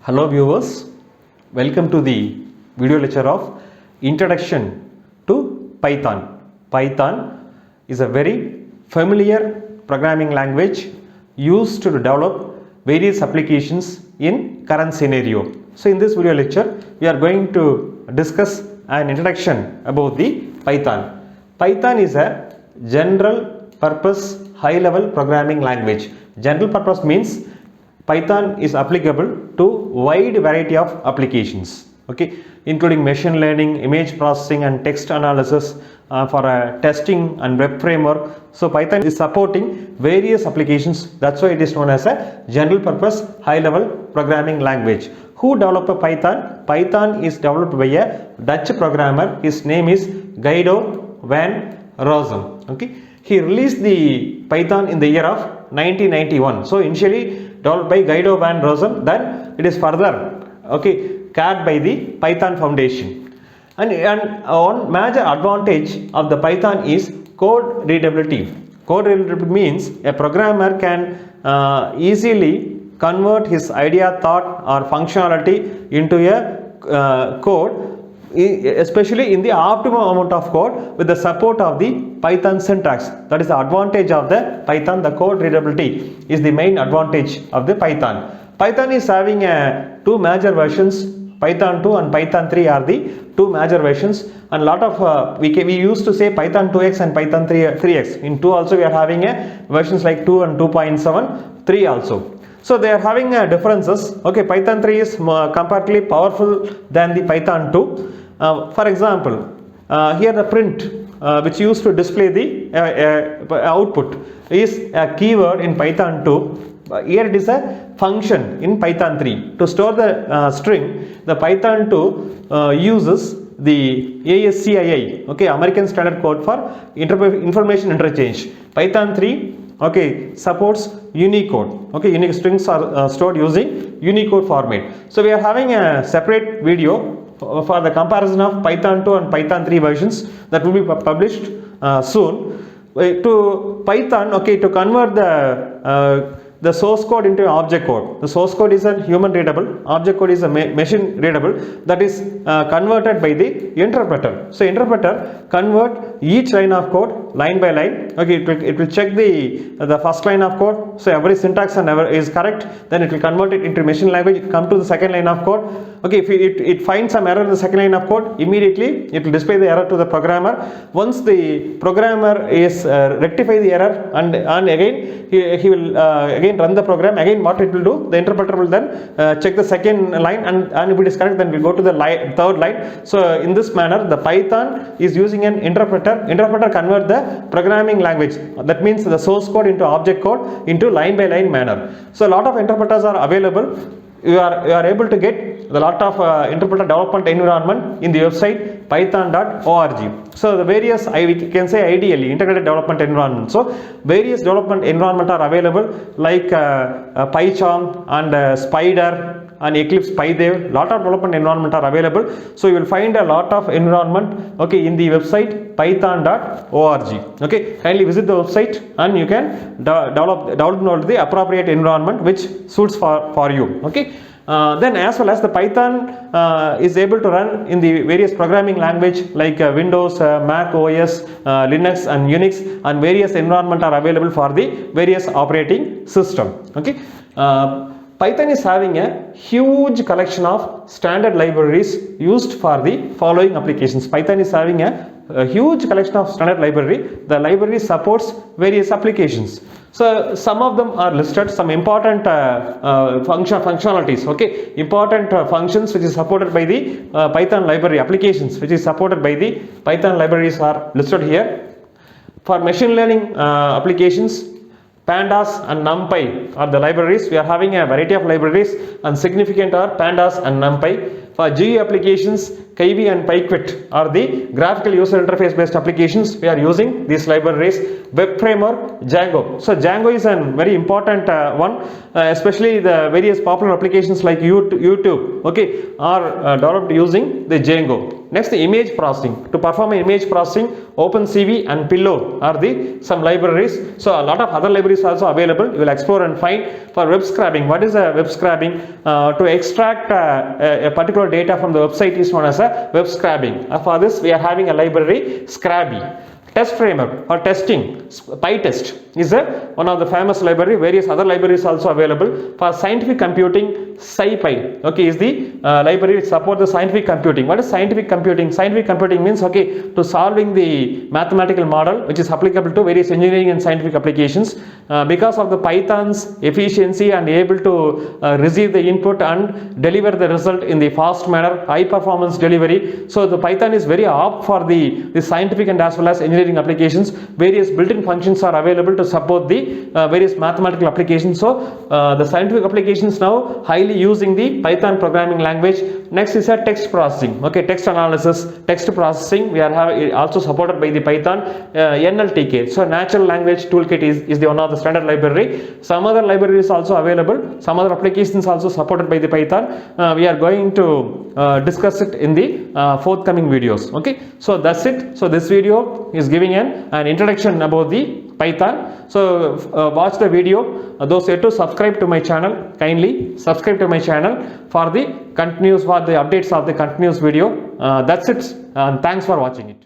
Hello viewers, welcome to the video lecture of Introduction to Python. Python is a very familiar programming language used to develop various applications in current scenario. So in this video lecture, we are going to discuss an introduction about the Python. Python is a general purpose high level programming language. General purpose means Python is applicable to wide variety of applications, okay, including machine learning, image processing and text analysis for testing and web framework. So Python is supporting various applications. That's why it is known as a general purpose high level programming language. Who developed Python? Python is developed by a Dutch programmer. His name is Guido van Rossum. Okay, he released the Python in the year of 1991. So initially developed by Guido van Rossum, then it is further carried by the Python Foundation. And one major advantage of the Python is code readability. Code readability means a programmer can easily convert his idea, thought or functionality into a code, especially in the optimum amount of code with the support of the Python syntax. That is the advantage of the Python. The code readability is the main advantage of the Python. Python is having two major versions. Python 2 and Python 3 are the two major versions, and lot of we used to say Python 2x and Python 3x. In 2 also we are having versions like 2 and 2.7, 3 also. So they are having differences. Okay, Python 3 is comparatively powerful than the Python 2. For example, here the print which used to display the output is a keyword in Python 2. Here it is a function in Python 3. To store the string, the Python 2 uses the ASCII, okay, American Standard Code for Information Interchange. Python 3 supports Unicode. Okay, Unicode strings are stored using Unicode format. So we are having a separate video for the comparison of Python 2 and Python 3 versions that will be published soon. To Python, to convert the source code into object code. The source code is a human readable, object code is a machine readable, that is converted by the interpreter. So interpreter convert each line of code line by line. Okay, it will check the first line of code. So every syntax and is correct, then it will convert it into machine language, come to the second line of code. Okay, if it finds some error in the second line of code, immediately it will display the error to the programmer. Once the programmer is rectify the error and again he will again run the program, again what it will do, the interpreter will then check the second line and if it is correct, then we will go to the third line. So in this manner the Python is using an interpreter convert the programming language, that means the source code into object code into line by line manner. So a lot of interpreters are available. You are able to get a lot of interpreter development environment in the website python.org. So the various, we can say ideally integrated development environment. So various development environment are available like PyCharm and Spider and Eclipse PyDev. Lot of development environment are available. So you will find a lot of environment in the website python.org. Okay, kindly visit the website and you can download the appropriate environment which suits for you. Okay. Then as well as the Python is able to run in the various programming language like Windows, Mac OS, Linux and Unix, and various environment are available for the various operating system. Okay. Python is having a huge collection of standard libraries used for the following applications. Python is having a huge collection of standard library. The library supports various applications. So some of them are listed, some important functionalities, okay, important functions which is supported by the Python library, applications which is supported by the Python libraries are listed here. For machine learning applications, Pandas and NumPy are the libraries. We are having a variety of libraries and significant are Pandas and NumPy. For GUI applications, Kivy and PyQuit are the graphical user interface based applications. We are using these libraries. Web framework, Django. So Django is a very important one, especially the various popular applications like YouTube, okay, are developed using the Django. Next, the image processing. To perform image processing, OpenCV and Pillow are the some libraries. So a lot of other libraries also available. You will explore and find. For web scraping, what is a web scraping? To extract a particular data from the website is known as a web scraping. For this, we are having a library, Scrabby. Test framework or testing, PyTest is one of the famous library. Various other libraries also available. For scientific computing, SciPy, okay, is the library which support the scientific computing. What is scientific computing? Scientific computing means, okay, to solving the mathematical model which is applicable to various engineering and scientific applications. Because of the Python's efficiency and able to receive the input and deliver the result in the fast manner, high performance delivery. So the Python is very apt for the scientific and as well as engineering applications. Various built-in functions are available to support the various mathematical applications. So the scientific applications now highly using the Python programming language. Next is a text processing, okay, text analysis, text processing. We are also supported by the Python. NLTK, so natural language toolkit is the one of the standard library. Some other libraries also available, some other applications also supported by the Python. We are going to discuss it in the forthcoming videos, okay. So that's it. So this video is giving an introduction about the Python. So watch the video. Those yet to subscribe to my channel, kindly subscribe to my channel for the updates of the continuous video. That's it, and thanks for watching it.